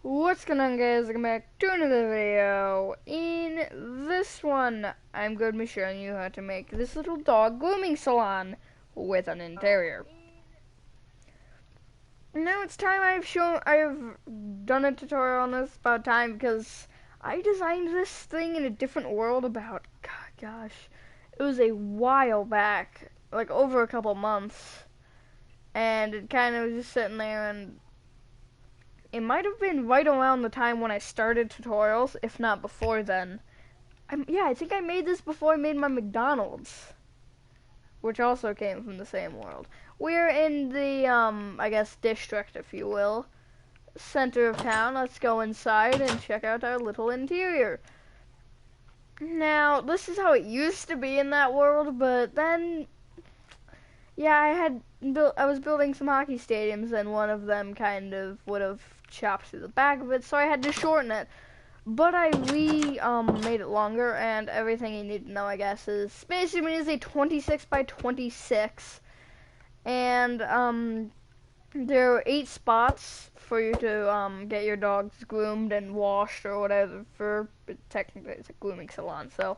What's going on, guys? Welcome back to another video. In this one, I'm going to be showing you how to make this little dog grooming salon with an interior. Now it's time I've done a tutorial on this about time because I designed this thing in a different world about, gosh, it was a while back, like over a couple months, and it kind of was just sitting there, and it might have been right around the time when I started tutorials, if not before then. I think I made this before I made my McDonald's, which also came from the same world. We're in the, I guess, district, if you will, center of town. Let's go inside and check out our little interior. Now, this is how it used to be in that world, but then, yeah, I was building some hockey stadiums, and one of them kind of would have chopped through the back of it, so I had to shorten it. But I made it longer, and everything you need to know, I guess, is basically is a 26 by 26, and there are 8 spots for you to get your dogs groomed and washed or whatever. Technically, it's a grooming salon, so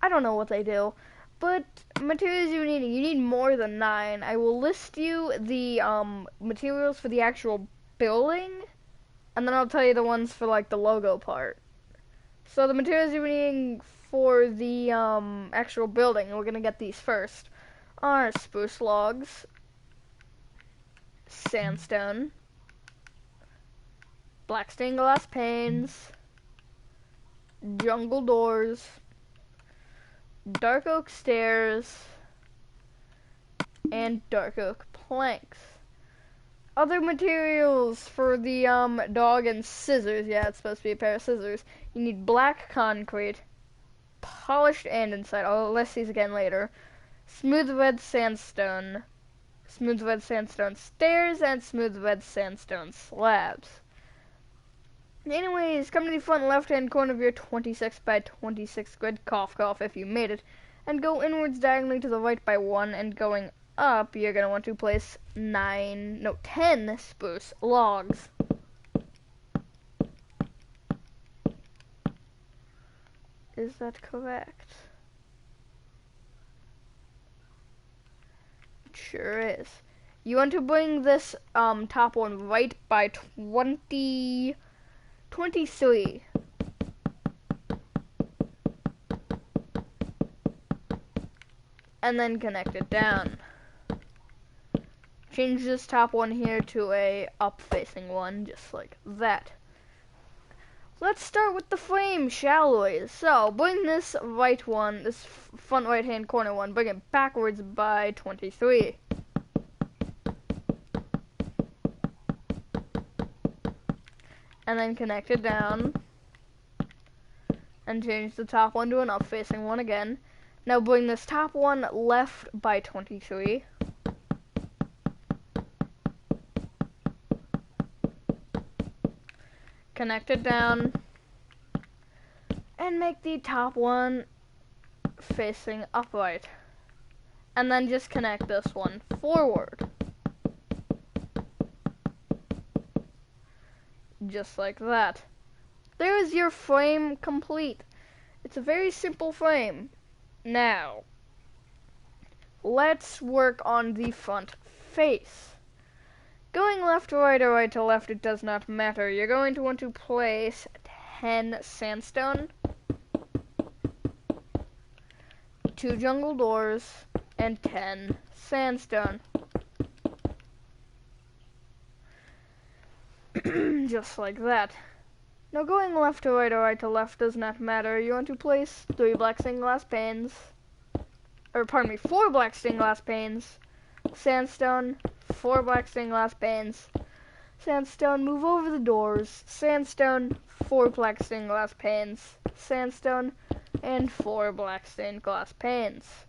I don't know what they do. But materials you need more than 9. I will list you the materials for the actual building, and then I'll tell you the ones for like the logo part. So the materials you're needing for the actual building, we're gonna get these first, are spruce logs, sandstone, black stained glass panes, jungle doors, dark oak stairs, and dark oak planks. Other materials for the dog and scissors. Yeah, it's supposed to be a pair of scissors. You need black concrete, polished and inside. I'll list these again later. Smooth red sandstone stairs, and smooth red sandstone slabs. Anyways, come to the front left-hand corner of your 26 by 26 grid, cough cough if you made it, and go inwards diagonally to the right by 1, and going up, you're going to want to place 10 spruce logs. Is that correct? It sure is. You want to bring this top one right by 23. And then connect it down. Change this top one here to a up-facing one, just like that. Let's start with the frame, shall we? So, bring this right one, this front right-hand corner one, bring it backwards by 23. And then connect it down. And change the top one to an up-facing one again. Now bring this top one left by 23. Connect it down. And make the top one facing upright. And then just connect this one forward. Just like that. There is your frame complete. It's a very simple frame. Now, let's work on the front face. Going left to right or right to left, it does not matter. You're going to want to place 10 sandstone, 2 jungle doors, and 10 sandstone. Just like that. Now going left to right or right to left does not matter. You want to place 3 black stained glass panes, or pardon me, 4 black stained glass panes, sandstone, 4 black stained glass panes, sandstone, move over the doors, sandstone, 4 black stained glass panes, sandstone, and 4 black stained glass panes.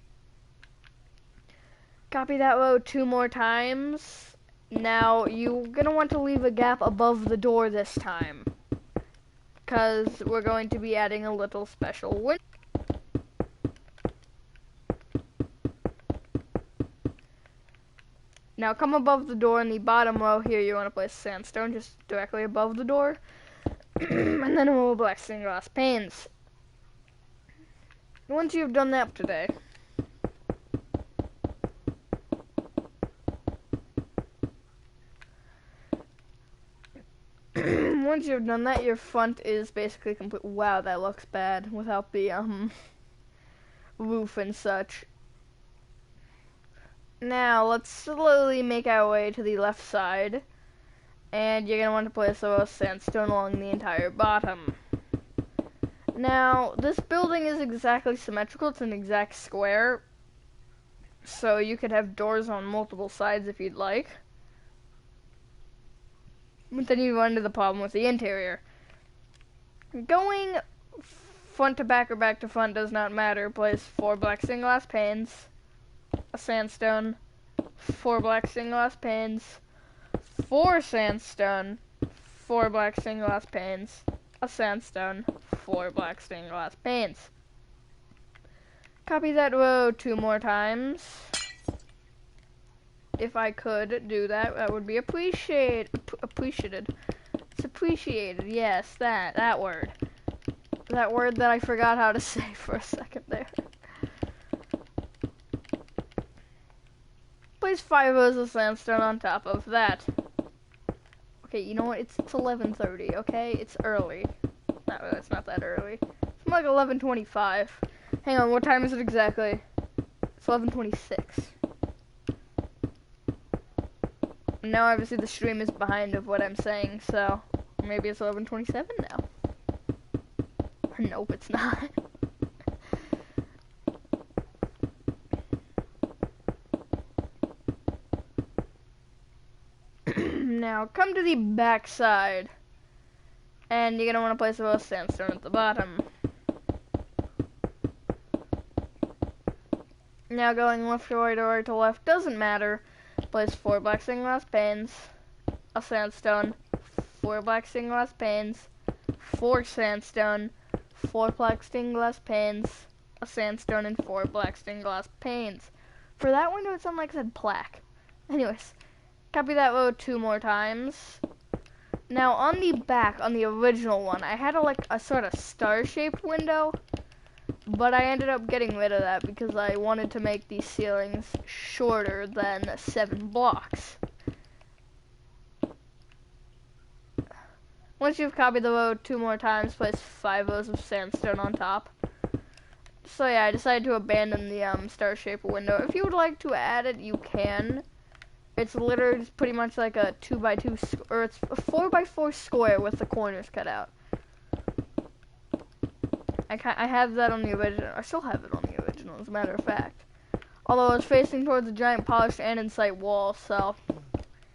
Copy that row 2 more times. Now you're gonna want to leave a gap above the door this time, because we're going to be adding a little special window. Now come above the door in the bottom row here. You want to place sandstone just directly above the door. And then a row of black stained glass panes. Once you've done that today, once you've done that, your front is basically complete. Wow, that looks bad without the roof and such. Now let's slowly make our way to the left side, and you're gonna want to place a row of sandstone along the entire bottom. Now this building is exactly symmetrical. It's an exact square, so you could have doors on multiple sides if you'd like. But then you run into the problem with the interior. Going front to back or back to front does not matter. Place 4 black stained glass panes, a sandstone, 4 black stained glass panes, 4 sandstone, 4 black stained glass panes, a sandstone, 4 black stained glass panes. Copy that row 2 more times. If I could do that, that would be appreciated. It's appreciated, yes, that word. That word that I forgot how to say for a second there. Place 5 rows of sandstone on top of that. Okay, you know what? It's 11:30. Okay, it's early. No, it's not that early. It's like 11:25. Hang on, what time is it exactly? It's 11:26. Now obviously the stream is behind of what I'm saying, so maybe it's 11:27 now. Nope, it's not. Now come to the back side, and you're gonna want to place a row of sandstone at the bottom. Now going left to right or right to left doesn't matter. Place 4 black stained glass panes, a sandstone, 4 black stained glass panes, 4 sandstone, 4 black stained glass panes, a sandstone, and 4 black stained glass panes. For that window, it sounded like it said plaque. Anyways, copy that row 2 more times. Now on the back, on the original one, I had a sort of star-shaped window, but I ended up getting rid of that because I wanted to make these ceilings shorter than 7 blocks. Once you've copied the row 2 more times, place 5 rows of sandstone on top. So yeah, I decided to abandon the star-shaped window. If you would like to add it, you can. It's literally just pretty much like a 2x2, or it's a 4x4 square with the corners cut out. I have that on the original. I still have it on the original, as a matter of fact. Although it's facing towards a giant polished andesite wall, so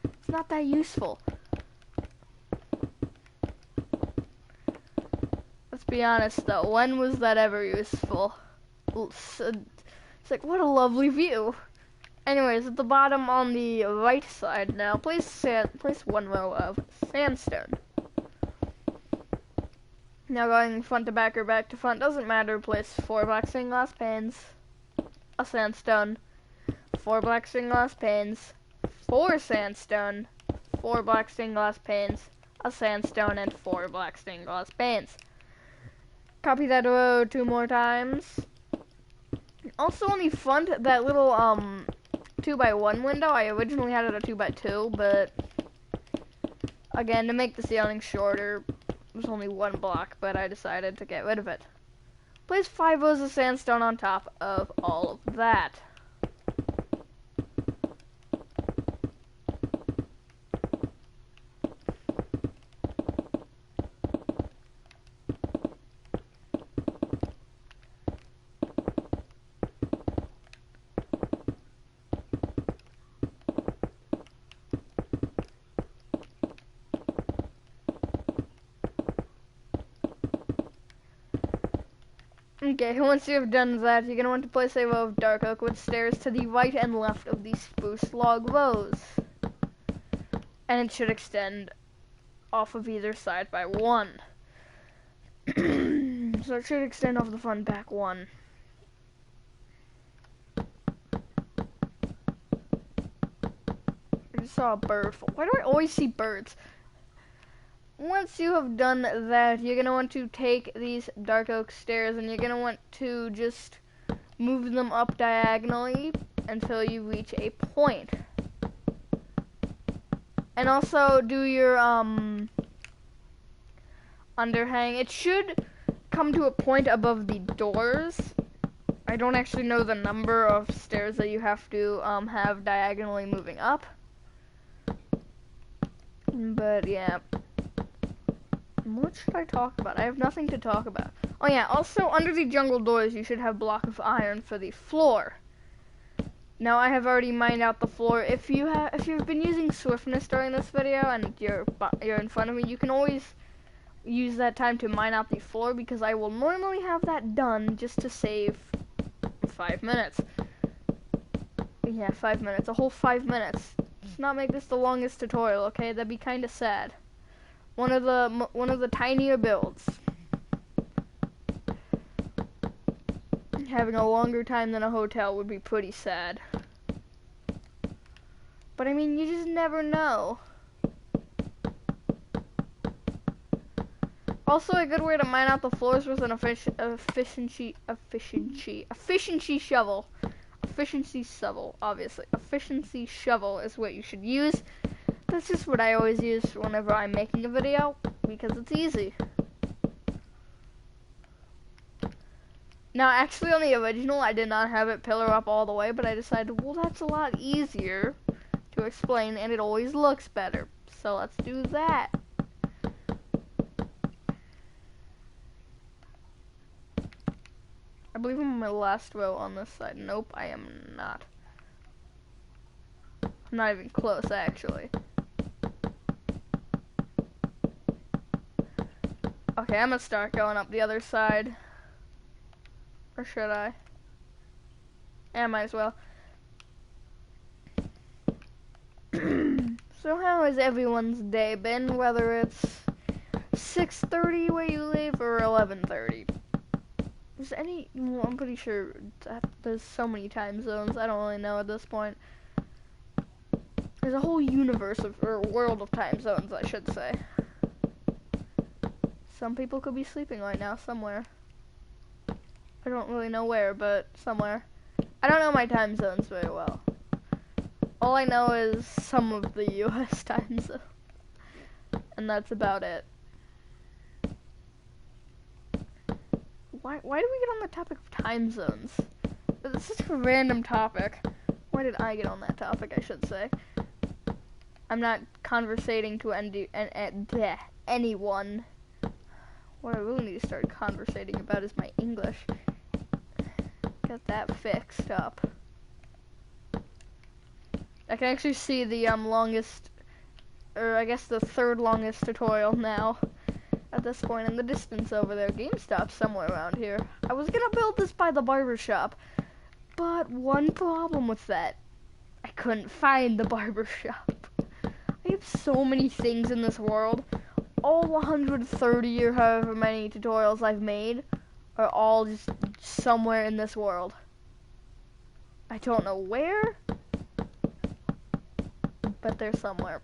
it's not that useful. Let's be honest, though. When was that ever useful? It's like, what a lovely view. Anyways, at the bottom on the right side now, place 1 row of sandstone. Now going front to back or back to front doesn't matter. Place 4 black stained glass panes, a sandstone, 4 black stained glass panes, 4 sandstone, 4 black stained glass panes, a sandstone, and 4 black stained glass panes. Copy that row 2 more times. Also on the front, that little 2x1 window, I originally had it a 2x2, but again, to make the ceiling shorter, it was only 1 block, but I decided to get rid of it. Place 5 rows of sandstone on top of all of that. Okay, once you have done that, you're going to want to place a row of dark oak wood stairs to the right and left of the spruce log rows. And it should extend off of either side by 1. So it should extend off the front back 1. saw a bird. Why do I always see birds? Once you have done that, you're going to want to take these dark oak stairs and you're going to want to just move them up diagonally until you reach a point. And also do your underhang. It should come to a point above the doors. I don't actually know the number of stairs that you have to have diagonally moving up. But yeah. What should I talk about? I have nothing to talk about. Oh yeah, also under the jungle doors you should have block of iron for the floor. Now I have already mined out the floor. If you've been using swiftness during this video and you're in front of me, you can always use that time to mine out the floor because I will normally have that done just to save 5 minutes. Yeah, 5 minutes. A whole 5 minutes. Let's not make this the longest tutorial, okay? That'd be kind of sad. One of the tinier builds. Having a longer time than a hotel would be pretty sad. But I mean, you just never know. Also, a good way to mine out the floors with an efficiency shovel. Efficiency shovel, obviously. Efficiency shovel is what you should use. That's just what I always use whenever I'm making a video, because it's easy. Now, actually, on the original, I did not have it pillar up all the way, but I decided, well, that's a lot easier to explain, and it always looks better. So let's do that. I believe I'm on my last row on this side. Nope, I am not. I'm not even close, actually. Okay, I'm gonna start going up the other side. Or should I? Yeah, might as well. So how has everyone's day been, whether it's 6:30 where you live or 11:30? Is any, well, I'm pretty sure that there's so many time zones, I don't really know at this point. There's a whole universe of, or world of time zones, I should say. Some people could be sleeping right now somewhere. I don't really know where, but somewhere. I don't know my time zones very well. All I know is some of the US time zone. And that's about it. Why do we get on the topic of time zones? It's such a random topic. Why did I get on that topic, I should say? I'm not conversating to anyone. What I really need to start conversating about is my English. Get that fixed up. I can actually see the longest, or I guess the third longest tutorial now. At this point in the distance over there. GameStop's somewhere around here. I was gonna build this by the barber shop, but one problem with that. I couldn't find the barber shop. I have so many things in this world. All 130 or however many tutorials I've made are all just somewhere in this world. I don't know where, but they're somewhere.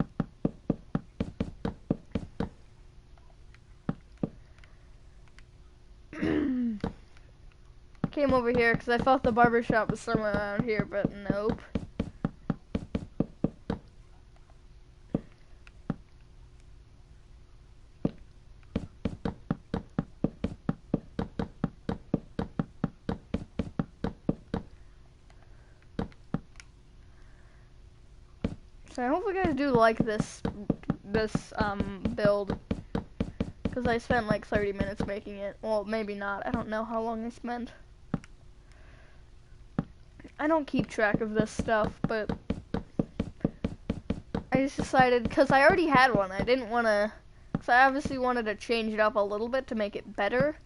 Came over here because I thought the barber shop was somewhere around here, but nope. So I hope you guys do like this build, because I spent like 30 minutes making it. Well, maybe not. I don't know how long I spent. I don't keep track of this stuff, but I just decided, because I already had one, I didn't want to, because I obviously wanted to change it up a little bit to make it better,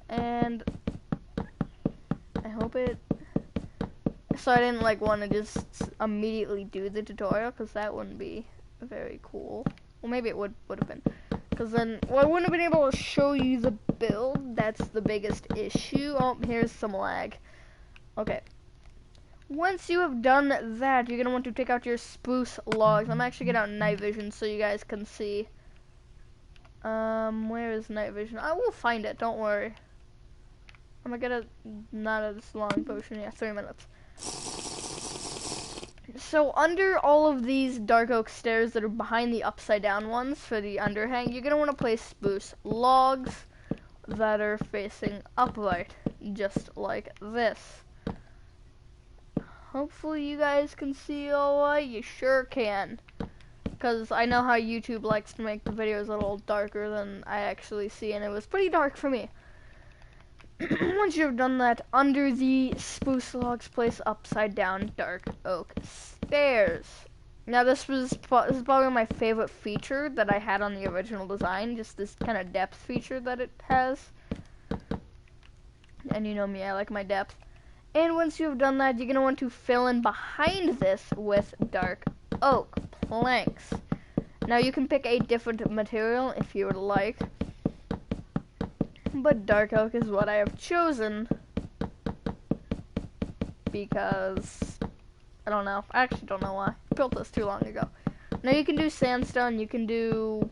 and I hope it, so I didn't like want to just immediately do the tutorial, because that wouldn't be very cool. Well, maybe it would have been, because then, well, I wouldn't have been able to show you the build. That's the biggest issue. Oh, here's some lag. Okay. Once you have done that, you're gonna want to take out your spruce logs. I'm actually getting out night vision so you guys can see. Where is night vision? I will find it, don't worry. I'm gonna get a, not a long potion, yeah, 3 minutes. So under all of these dark oak stairs that are behind the upside down ones for the underhang, you're gonna want to place spruce logs that are facing upright, just like this. Hopefully you guys can see alright. You sure can, because I know how YouTube likes to make the videos a little darker than I actually see, and it was pretty dark for me. Once you've done that, under the spruce logs, place upside down dark oak stairs. Now this is probably my favorite feature that I had on the original design, just this kind of depth feature that it has. And you know me, I like my depth. And once you've done that, you're going to want to fill in behind this with dark oak planks. Now you can pick a different material if you would like, but dark oak is what I have chosen because I don't know. I actually don't know why. I built this too long ago. Now you can do sandstone, you can do,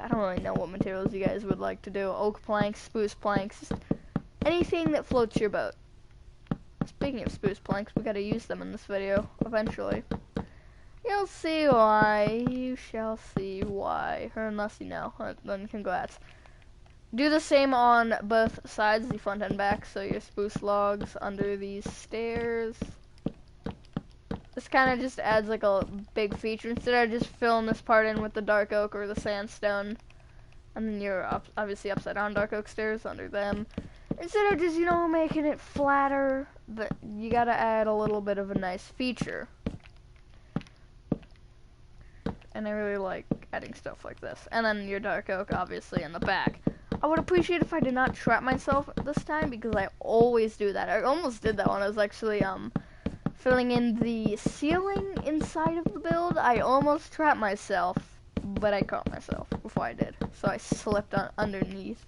I don't really know what materials you guys would like to do. Oak planks, spruce planks, just anything that floats your boat. Speaking of spruce planks, we gotta use them in this video eventually. You'll see why. You shall see why. Or unless you know, then congrats. Do the same on both sides, the front and back, so your spruce logs under these stairs. This kind of just adds like a big feature. Instead of just filling this part in with the dark oak or the sandstone, and then you're obviously upside down dark oak stairs under them. Instead of just, you know, making it flatter, you gotta add a little bit of a nice feature. And I really like adding stuff like this. And then your dark oak, obviously, in the back. I would appreciate if I did not trap myself this time, because I always do that. I almost did that when I was actually, filling in the ceiling inside of the build. I almost trapped myself, but I caught myself before I did. So I slipped underneath.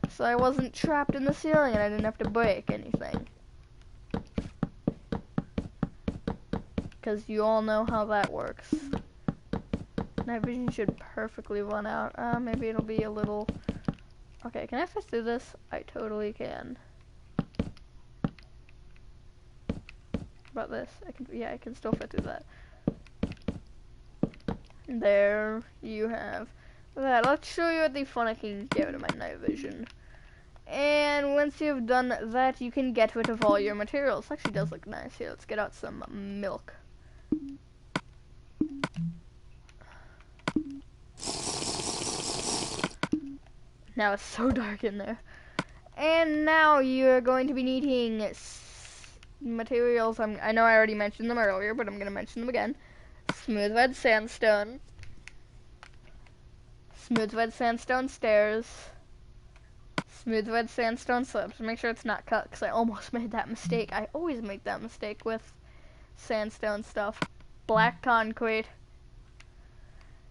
So I wasn't trapped in the ceiling and I didn't have to break anything. Because you all know how that works. Night vision should perfectly run out. Maybe it'll be a little... Okay, can I fit through this? I totally can. About this? I can still fit through that. There you have that. Let's show you what the fun I can get out of my night vision. And once you've done that, you can get rid of all your materials. It actually does look nice. Here, let's get out some milk. Now it's so dark in there. And now you're going to be needing materials. I know I already mentioned them earlier, but I'm going to mention them again. Smooth red sandstone. Smooth red sandstone stairs. Smooth red sandstone slabs. Make sure it's not cut, because I almost made that mistake. I always make that mistake with sandstone stuff. Black concrete.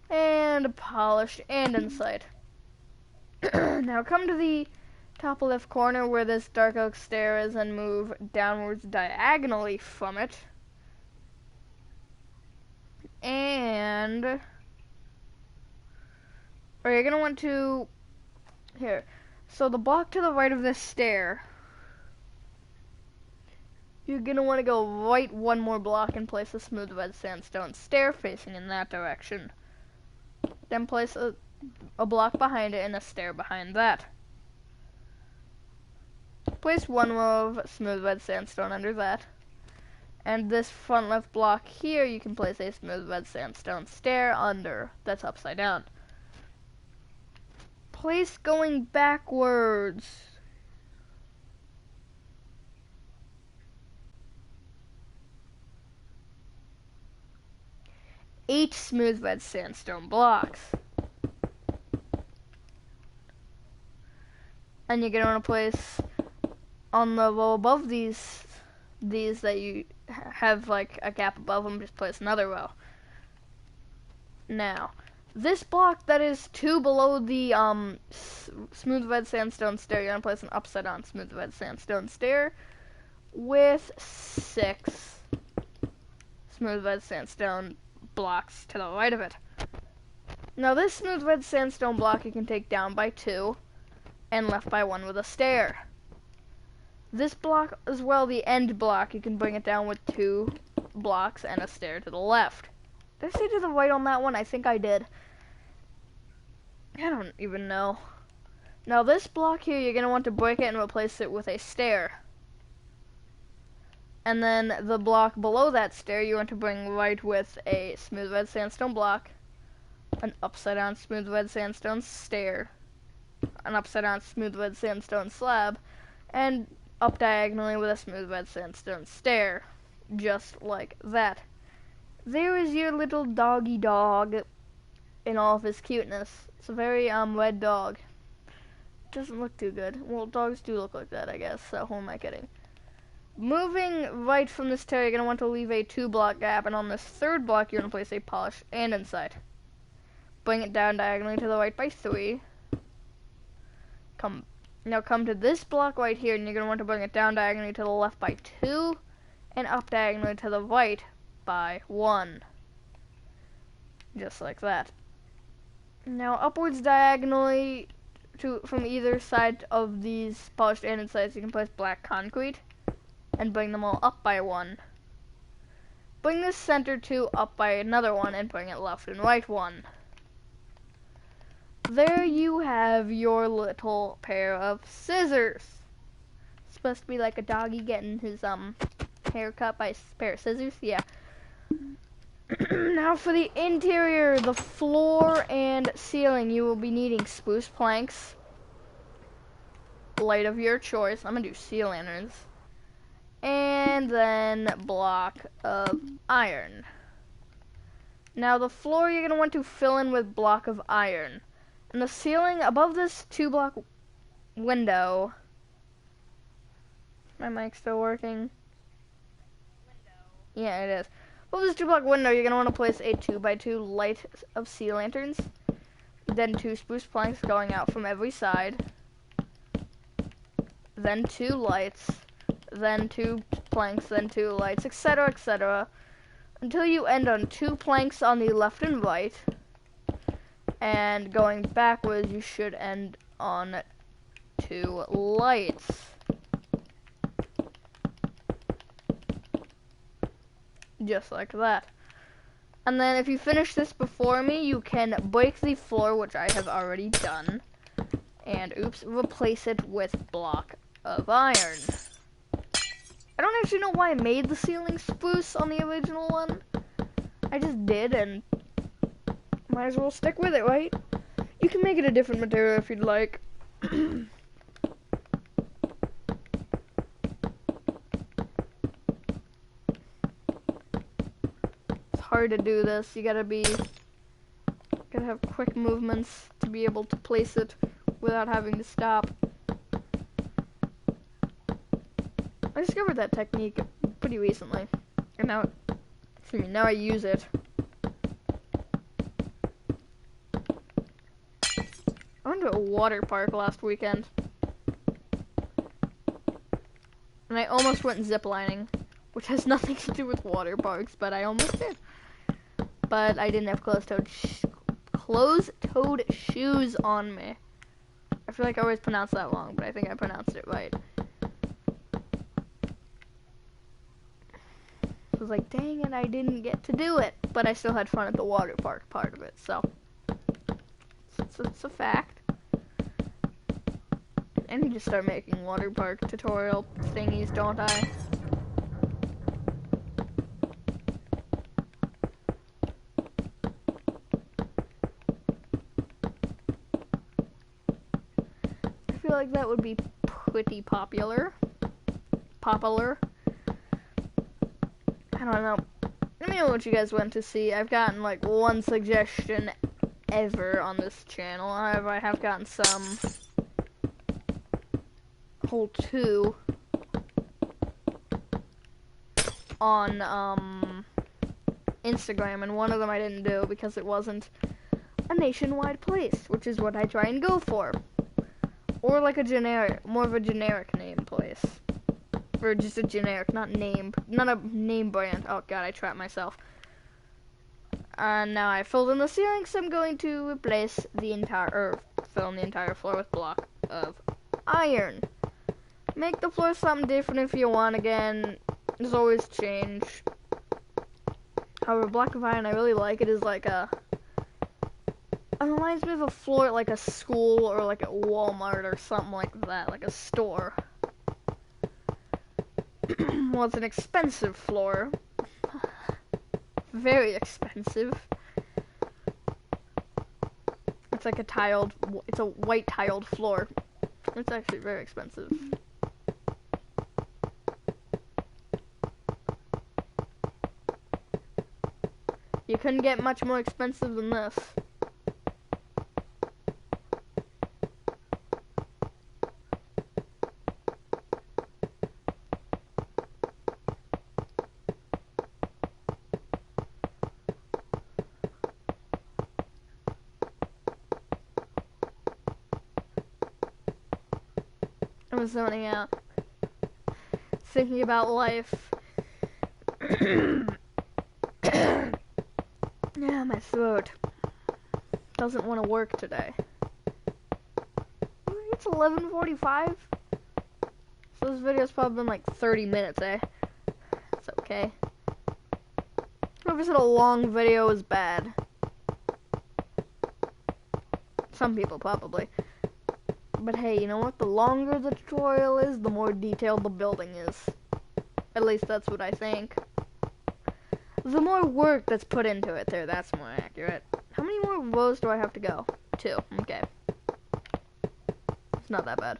And polish and inside. Now come to the top left corner where this dark oak stair is and move downwards diagonally from it. And or you're gonna want to here. So the block to the right of this stair, you're gonna want to go right one more block and place a smooth red sandstone stair facing in that direction. Then place a block behind it and a stair behind that. Place one row of smooth red sandstone under that. And this front left block here, you can place a smooth red sandstone stair under. That's upside down. Place going backwards. Eight smooth red sandstone blocks. And you're gonna want to place on the row above these that you have like a gap above them, just place another row. Now, this block that is 2 below the smooth red sandstone stair, you're gonna place an upside down smooth red sandstone stair with 6 smooth red sandstone blocks to the right of it. Now this smooth red sandstone block you can take down by 2 and left by 1 with a stair. This block as well, the end block, you can bring it down with 2 blocks and a stair to the left. Did I say to the right on that one? I think I did. I don't even know. Now this block here, you're going to want to break it and replace it with a stair. And then the block below that stair, you want to bring right with a smooth red sandstone block, an upside down smooth red sandstone stair, an upside down smooth red sandstone slab, and up diagonally with a smooth red sandstone stair. Just like that. There is your little doggy dog in all of his cuteness. It's a very red dog. Doesn't look too good. Well, dogs do look like that, I guess, so who am I kidding? Moving right from this stair, you're going to want to leave a 2-block gap, and on this 3rd block, you're going to place a polish and inside. Bring it down diagonally to the right by 3. Now come to this block right here, and you're going to want to bring it down diagonally to the left by 2, and up diagonally to the right by 1. Just like that. Now upwards diagonally from either side of these polished and insides, you can place black concrete and bring them all up by 1. Bring this center 2 up by another 1 and bring it left and right 1. There you have your little pair of scissors. It's supposed to be like a doggy getting his hair cut by a pair of scissors. Yeah. Now for the interior, the floor and ceiling, you will be needing spruce planks, light of your choice. I'm gonna do sea lanterns, and then block of iron. Now the floor you're gonna want to fill in with block of iron. And the ceiling above this 2-block window. My mic's still working. Yeah, it is. Above this 2-block window, you're gonna want to place a 2x2 light of sea lanterns. Then 2 spruce planks going out from every side. Then 2 lights. Then 2 planks. Then 2 lights, etc., etc. Until you end on 2 planks on the left and right. And going backwards, you should end on 2 lights. Just like that. And then if you finish this before me, you can break the floor, which I have already done. And, oops, replace it with block of iron. I don't actually know why I made the ceiling spruce on the original one. I just did, and might as well stick with it, right? You can make it a different material if you'd like. It's hard to do this. You gotta have quick movements to be able to place it without having to stop. I discovered that technique pretty recently, and now I use it. I went to a water park last weekend, and I almost went ziplining, which has nothing to do with water parks, but I almost did. But I didn't have closed-toed shoes on me. I feel like I always pronounce that wrong, but I think I pronounced it right. I was like, dang it, I didn't get to do it, but I still had fun at the water park part of it, so it's a fact. I need to start making water park tutorial thingies, don't I? I feel like that would be pretty popular. I don't know. Let me know what you guys want to see. I've gotten like 1 suggestion ever on this channel. However, I have gotten some whole 2 on Instagram, and one of them I didn't do because it wasn't a nationwide place, which is what I try and go for. Or like more of a generic name place. or just a generic, not a name brand. Oh god, I trapped myself. And now I filled in the ceiling, so I'm going to replace the fill in the entire floor with block of iron. Make the floor something different if you want. Again, there's always change. However, block of iron, I really like it. Is like it reminds me of a floor at like a school or like at Walmart or something like that, like a store. Well, it's an expensive floor. Very expensive. It's like it's a white tiled floor. It's actually very expensive. You couldn't get much more expensive than this. I'm zoning out. Thinking about life. Yeah, my throat doesn't want to work today. It's 11:45. So this video's probably been like 30 minutes, eh? It's okay. Whoever said a long video is bad. Some people probably. But hey, you know what? The longer the tutorial is, the more detailed the building is. At least that's what I think. The more work that's put into it there, that's more accurate. How many more rows do I have to go? 2, okay. It's not that bad.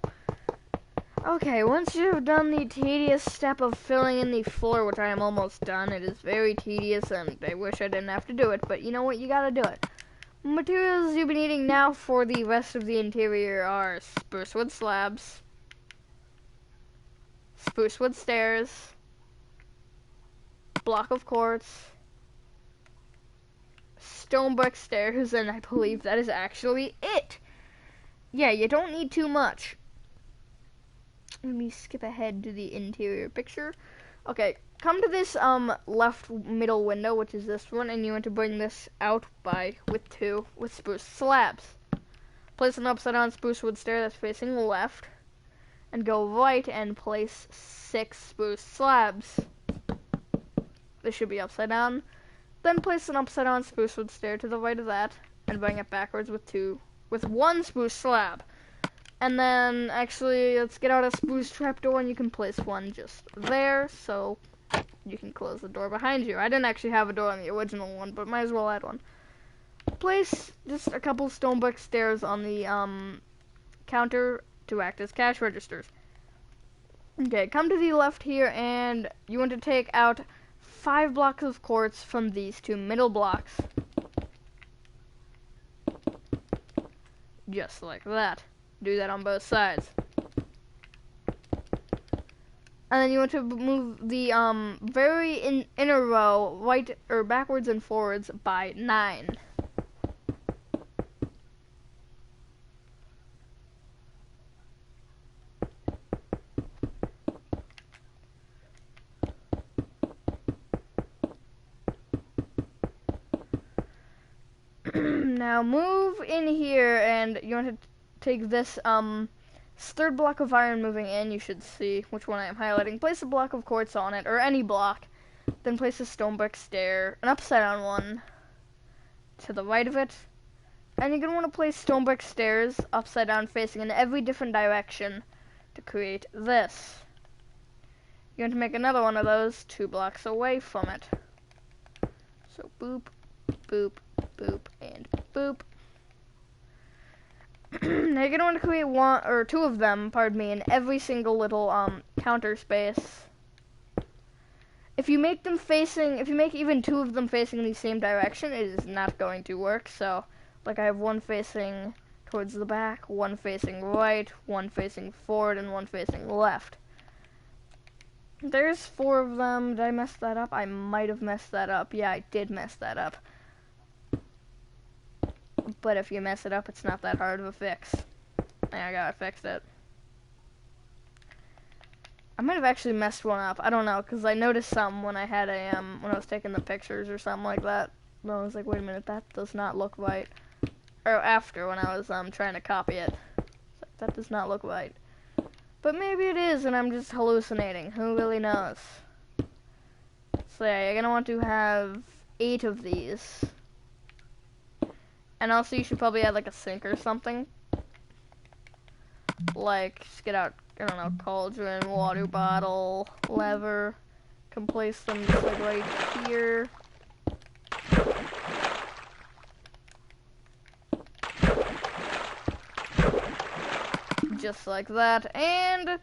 Okay, once you've done the tedious step of filling in the floor, which I am almost done, it is very tedious and I wish I didn't have to do it, but you know what, you gotta do it. Materials you'll be needing now for the rest of the interior are spruce wood slabs, spruce wood stairs, block of quartz, stone brick stairs, and I believe that is actually it. Yeah, you don't need too much. Let me skip ahead to the interior picture. Okay, come to this left middle window, which is this one, and you want to bring this out with spruce slabs. Place an upside down spruce wood stair that's facing left, and go right and place 6 spruce slabs. This should be upside down. Then place an upside down spruce wood stair to the right of that, and bring it backwards with 1 spruce slab. And then, actually, let's get out a spruce trapdoor, and you can place one just there, so you can close the door behind you. I didn't actually have a door on the original one, but might as well add one. Place just a couple stone brick stairs on the counter to act as cash registers. Okay, come to the left here, and you want to take out 5 blocks of quartz from these 2 middle blocks. Just like that. Do that on both sides. And then you want to move the very inner row right or backwards and forwards by 9. Now move in here, and you want to take this third block of iron moving in. You should see which one I am highlighting. Place a block of quartz on it, or any block. Then place a stone brick stair, an upside down one, to the right of it. And you're going to want to place stone brick stairs upside down facing in every different direction to create this. You want to make another one of those 2 blocks away from it. So boop, boop, boop, and boop. Now you're gonna want to create 1 or 2 of them, in every single little counter space. If you make even 2 of them facing in the same direction, it is not going to work. So, like I have 1 facing towards the back, 1 facing right, 1 facing forward, and 1 facing left. There's 4 of them. Did I mess that up? I might have messed that up. Yeah, I did mess that up. But if you mess it up, it's not that hard of a fix. I got it fixed it. I might have actually messed one up. I don't know, because I noticed some when I had a, when I was taking the pictures or something like that. And I was like, wait a minute, that does not look right. Or after, when I was, trying to copy it. It's like, that does not look right. But maybe it is, and I'm just hallucinating. Who really knows? So yeah, you're gonna want to have 8 of these. And also, you should probably add, like, a sink or something. Like, just get out, I don't know, cauldron, water bottle, lever. Can place them just like right here. Just like that. And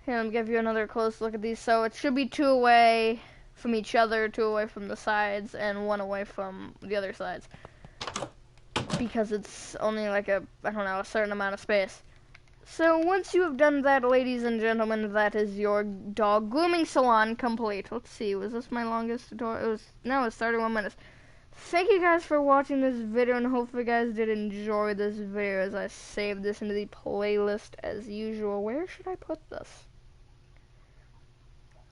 here, let me give you another close look at these. So it should be 2 away from each other, 2 away from the sides, and 1 away from the other sides. Because it's only like a, I don't know, a certain amount of space. So once you have done that, ladies and gentlemen, that is your dog grooming salon complete. Let's see, was this my longest tutorial? It was, no, it's 31 minutes. Thank you guys for watching this video, and hopefully you guys did enjoy this video as I saved this into the playlist as usual. Where should I put this?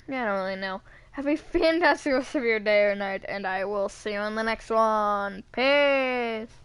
Yeah, I don't really know. Have a fantastic rest of your day or night, and I will see you on the next one. Peace!